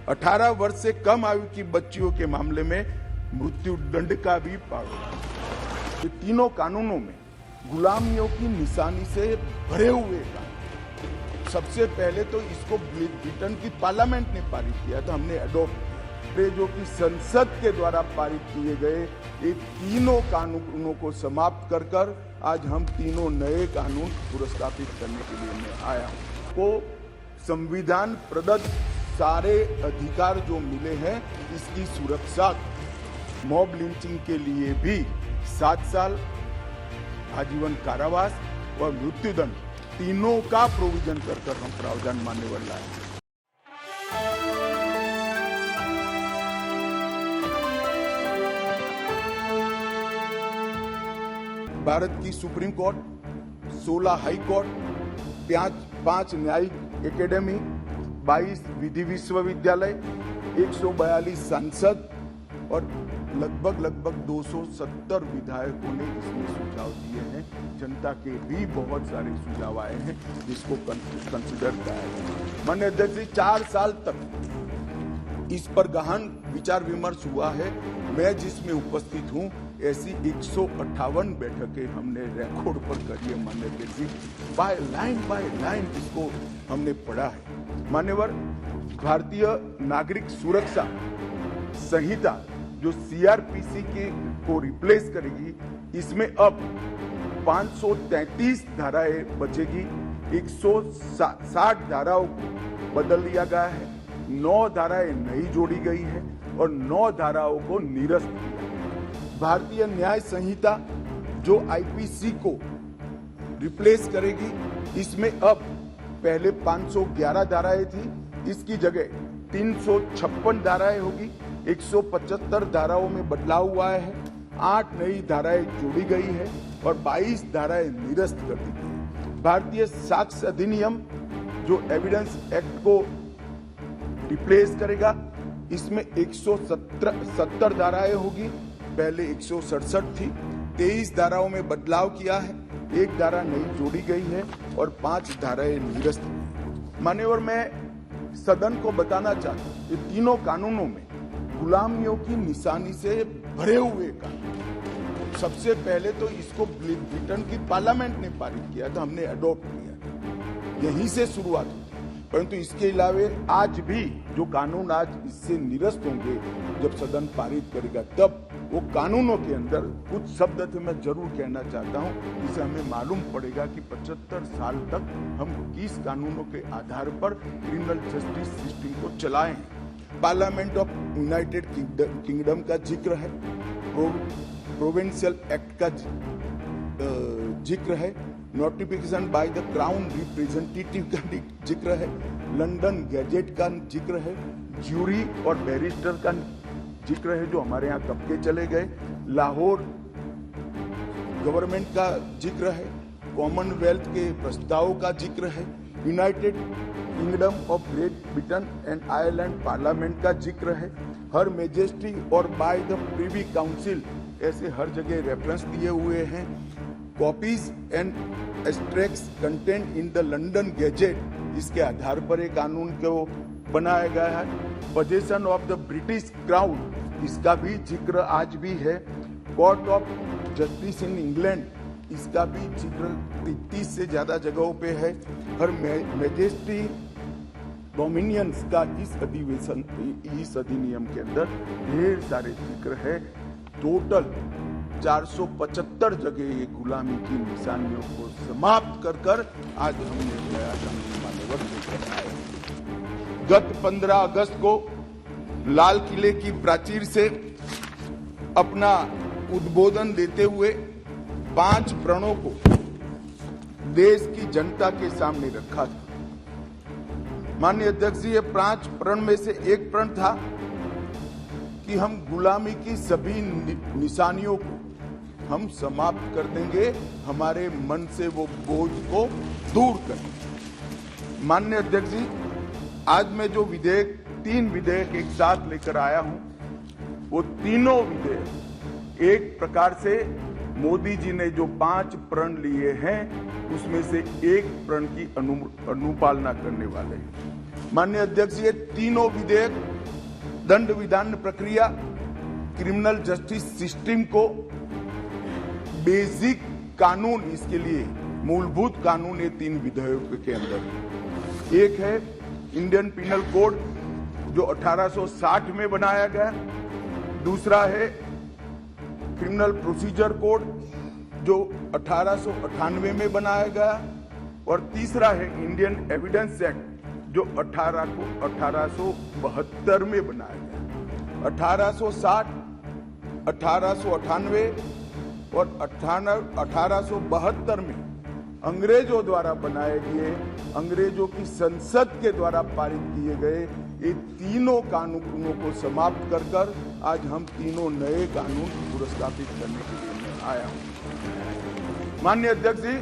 18 वर्ष से कम आयु की बच्चियों के मामले में मृत्यु दंड का भी प्रावधान। ये तीनों कानूनों में गुलामियों की निशानी से भरे हुए कानून। सबसे पहले तो इसको ब्रिटेन की पार्लियामेंट ने पारित किया था, हमने अडॉप्ट किया, जो कि संसद के द्वारा पारित किए गए ये तीनों कानूनों को समाप्त कर आज हम तीनों नए कानून पुरस्कृत करने के लिए मैं आया हूँ। को संविधान प्रदत्त सारे अधिकार जो मिले हैं इसकी सुरक्षा, मॉब लिंचिंग के लिए भी 7 साल आजीवन कारावास और मृत्युदंड तीनों का प्रोविजन कर हम प्रावधान मानने वाला है। भारत की सुप्रीम कोर्ट, 16 हाई कोर्ट, 5 न्यायिक एकेडमी, 22 विधि विश्वविद्यालय, 142 सांसद और लगभग 270 विधायकों ने इसमें सुझाव दिए हैं। जनता के भी बहुत सारे सुझाव आए हैं जिसको कंसिडर किया है। माननीय अध्यक्ष जी, 4 साल तक इस पर गहन विचार विमर्श हुआ है। मैं जिसमें उपस्थित हूं ऐसी 158 बैठकें हमने रिकॉर्ड पर करी है। माननीय अध्यक्ष जी, बाय लाइन इसको हमने पढ़ा है। मान्यवर, भारतीय नागरिक सुरक्षा संहिता जो सीआरपीसी के को रिप्लेस करेगी, इसमें अब 533 धाराएं बचेगी, 160 धाराओं को बदल दिया गया है, 9 धाराएं नई जोड़ी गई है और 9 धाराओं को निरस्त किया है। भारतीय न्याय संहिता जो आईपीसी को रिप्लेस करेगी, इसमें अब पहले 511 धाराएं थी, इसकी जगह 356 धाराएं होगी, 175 धाराओं में बदलाव हुआ है, 8 नई धाराएं जोड़ी गई है और 22 धाराएं निरस्त कर दी गई है। भारतीय साक्ष्य अधिनियम जो एविडेंस एक्ट को रिप्लेस करेगा, इसमें 170 धाराएं होगी, पहले 167 थी, 23 धाराओं में बदलाव किया है, 1 धारा नई जोड़ी गई है और 5 धाराएं निरस्त हुई। मान्यवर, मैं सदन को बताना चाहता हूं, ये तीनों कानूनों में गुलामियों की निशानी से भरे हुए कानून। सबसे पहले तो इसको ब्रिटेन की पार्लियामेंट ने पारित किया था, हमने अडॉप्ट किया था, यहीं से शुरुआत हुई। परंतु इसके अलावा आज भी जो कानून आज इससे निरस्त होंगे, जब सदन पारित करेगा, तब वो कानूनों के अंदर कुछ शब्द थे मैं जरूर कहना चाहता हूं, जिससे हमें मालूम पड़ेगा कि 75 साल तक हम किस कानूनों के आधार पर क्रिमिनल जस्टिस सिस्टम को चलाए हैं। पार्लियामेंट ऑफ यूनाइटेड किंगडम का जिक्र है, प्रोविंशियल एक्ट का जिक्र है, notification by the crown representative का जिक्र है, लंदन गैजेट का जिक्र है, ज्यूरी और बैरिस्टर का जिक्र है जो हमारे यहाँ कब के चले गए, लाहौर गवर्नमेंट का जिक्र है, कॉमनवेल्थ के प्रस्ताव का जिक्र है, United kingdom of great Britain and Ireland parliament का जिक्र है, हर मेजेस्टी और बाय द प्रिवी काउंसिल, ऐसे हर जगह रेफरेंस दिए हुए हैं। Copies and extracts content in the London gadget, इसके आधार पर एक कानून को बनाया गया है। Possession of the British crown, इसका भी जिक्र आज भी है। Court of justice in England, इसका भी जिक्र 30 से ज्यादा जगहों पे है। हर मैजेस्टी डोमिनियंस का इस अधिनियम के अंदर ढेर सारे जिक्र है। टोटल 475 जगह ये गुलामी की निशानियों को समाप्त कर आज हमने नया कानून मान्यवर लेकर आए। गत 15 अगस्त को लाल किले की प्राचीर से अपना उद्बोधन देते हुए 5 प्रणों को देश की जनता के सामने रखा था। माननीय अध्यक्ष जी, ये 5 प्रण में से एक प्रण था कि हम गुलामी की सभी निशानियों को हम समाप्त कर देंगे, हमारे मन से वो बोझ को दूर करेंगे। माननीय अध्यक्ष जी, आज मैं जो 3 विधेयक एक साथ लेकर आया हूं, वो तीनों विधेयक एक प्रकार से मोदी जी ने जो 5 प्रण लिए हैं उसमें से एक प्रण की अनुपालना करने वाले हैं। माननीय अध्यक्ष, ये तीनों विधेयक दंड विधान प्रक्रिया, क्रिमिनल जस्टिस सिस्टम को बेसिक कानून, इसके लिए मूलभूत कानून ये 3 विधेयकों के अंदर। एक है इंडियन पिनल कोड जो 1860 में बनाया गया, दूसरा है क्रिमिनल प्रोसीजर कोड जो 1898 में बनाया गया, और तीसरा है इंडियन एविडेंस एक्ट जो 1872 में बनाया गया। 1860, 1898 और 1872 में अंग्रेजों द्वारा बनाए गए, अंग्रेजों की संसद के द्वारा पारित किए गए ये तीनों कानूनों को समाप्त कर आज हम तीनों नए कानून पुरस्कृत करने के लिए मैं आया हूं। माननीय अध्यक्ष जी,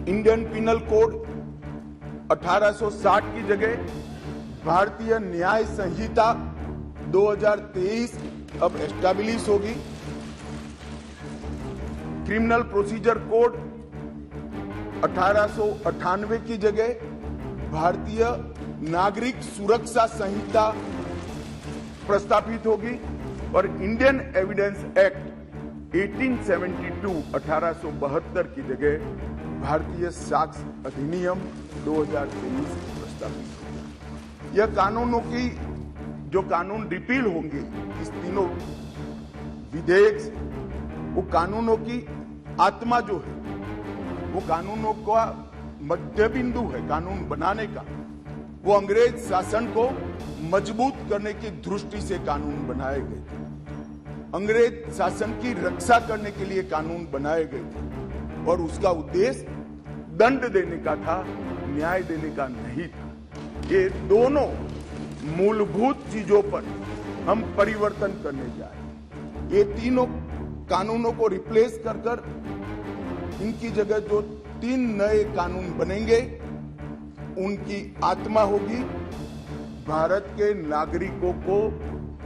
इंडियन पिनल कोड 1860 की जगह भारतीय न्याय संहिता 2023 अब एस्टैब्लिश होगी। क्रिमिनल प्रोसीजर कोड 1898 की जगह भारतीय नागरिक सुरक्षा संहिता प्रस्तावित होगी, और इंडियन एविडेंस एक्ट 1872 की जगह भारतीय साक्ष्य अधिनियम 2023 प्रस्तावित होगा। यह कानूनों की जो कानून रिपील होंगे इस तीनों विधेयक से, वो कानूनों की आत्मा जो है, वो कानूनों का मध्य बिंदु है कानून बनाने का, वो अंग्रेज शासन को मजबूत करने की दृष्टि से कानून बनाए गए थे। अंग्रेज शासन की रक्षा करने के लिए कानून बनाए गए थे, और उसका उद्देश्य दंड देने का था, न्याय देने का नहीं था। ये दोनों मूलभूत चीजों पर हम परिवर्तन करने जा रहे हैं। ये तीनों कानूनों को रिप्लेस कर इनकी जगह जो 3 नए कानून बनेंगे, उनकी आत्मा होगी भारत के नागरिकों को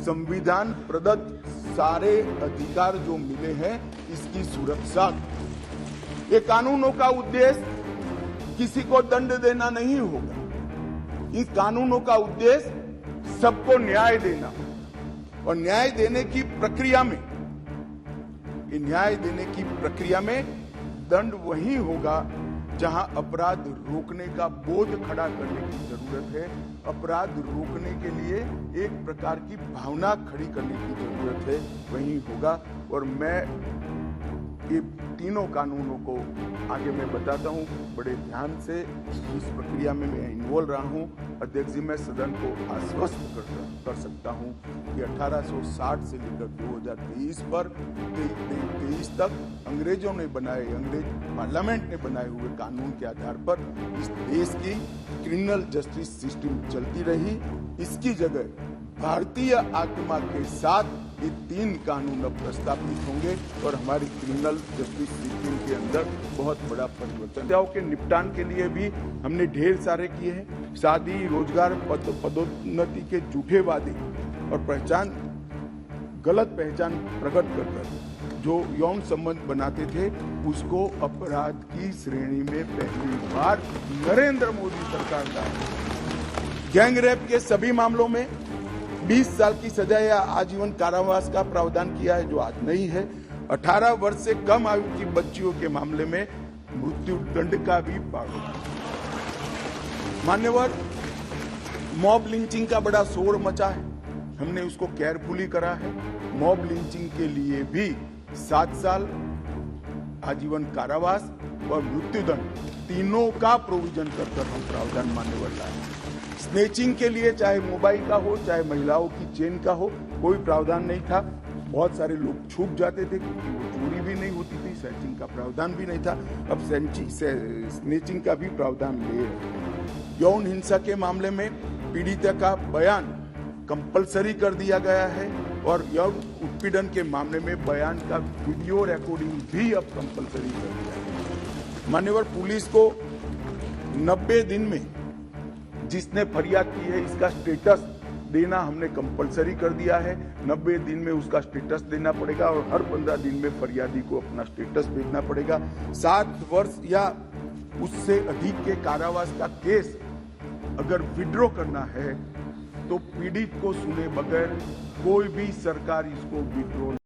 संविधान प्रदत्त सारे अधिकार जो मिले हैं इसकी सुरक्षा। ये कानूनों का उद्देश्य किसी को दंड देना नहीं होगा, इस कानूनों का उद्देश्य सबको न्याय देना, और न्याय देने की प्रक्रिया में, दंड वही होगा जहां अपराध रोकने का बोध खड़ा करने की जरूरत है, अपराध रोकने के लिए एक प्रकार की भावना खड़ी करने की जरूरत है, वही होगा। और मैं ये तीनों कानूनों को आगे मैं बताता हूं, बड़े ध्यान से इस प्रक्रिया में मैं इन्वॉल्व रहा हूं। अध्यक्ष जी, मैं सदन को आश्वस्त कर सकता हूं कि 1860 से लेकर 2023 तक अंग्रेजों ने बनाए, अंग्रेज पार्लियामेंट ने बनाए हुए कानून के आधार पर इस देश की क्रिमिनल जस्टिस सिस्टम चलती रही। इसकी जगह भारतीय आत्मा के साथ ये 3 कानून अब प्रस्तावित होंगे, और हमारी क्रिमिनल जस्टिस सिस्टम के अंदर बहुत बड़ा परिवर्तन। समस्याओं के निपटान के लिए भी हमने ढेर सारे किए हैं। शादी, रोजगार, पदोन्नति के झूठे वादे और गलत पहचान प्रकट कर जो यौन संबंध बनाते थे, उसको अपराध की श्रेणी में पहली बार नरेंद्र मोदी सरकार का। गैंग रेप के सभी मामलों में 20 साल की सजा या आजीवन कारावास का प्रावधान किया है, जो आज नहीं है। 18 वर्ष से कम आयु की बच्चियों के मामले में मृत्यु दंड का भी प्रावधान। मान्यवर, मॉब लिंचिंग का बड़ा शोर मचा है, हमने उसको केयरफुली करा है। मॉब लिंचिंग के लिए भी 7 साल आजीवन कारावास और मृत्युदंड तीनों का प्रोविजन कर हम प्रावधान मान्यवर लाए। स्नेचिंग के लिए चाहे मोबाइल का हो, चाहे महिलाओं की चेन का हो, कोई प्रावधान नहीं था। बहुत सारे लोग छूट जाते थे क्योंकि वो चोरी भी नहीं होती थी, स्नेचिंग का प्रावधान भी नहीं था। अब स्नेचिंग का भी प्रावधान ले। यौन हिंसा के मामले में पीड़िता का बयान कंपलसरी कर दिया गया है, और यौन उत्पीड़न के मामले में बयान का वीडियो रिकॉर्डिंग भी अब कंपलसरी कर दिया है। मान्यवर, पुलिस को 90 दिन में जिसने फरियाद की है इसका स्टेटस देना हमने कंपलसरी कर दिया है। 90 दिन में उसका स्टेटस देना पड़ेगा, और हर 15 दिन में फरियादी को अपना स्टेटस भेजना पड़ेगा। 7 वर्ष या उससे अधिक के कारावास का केस अगर विड्रॉ करना है तो पीड़ित को सुने बगैर कोई भी सरकार इसको विड्रॉ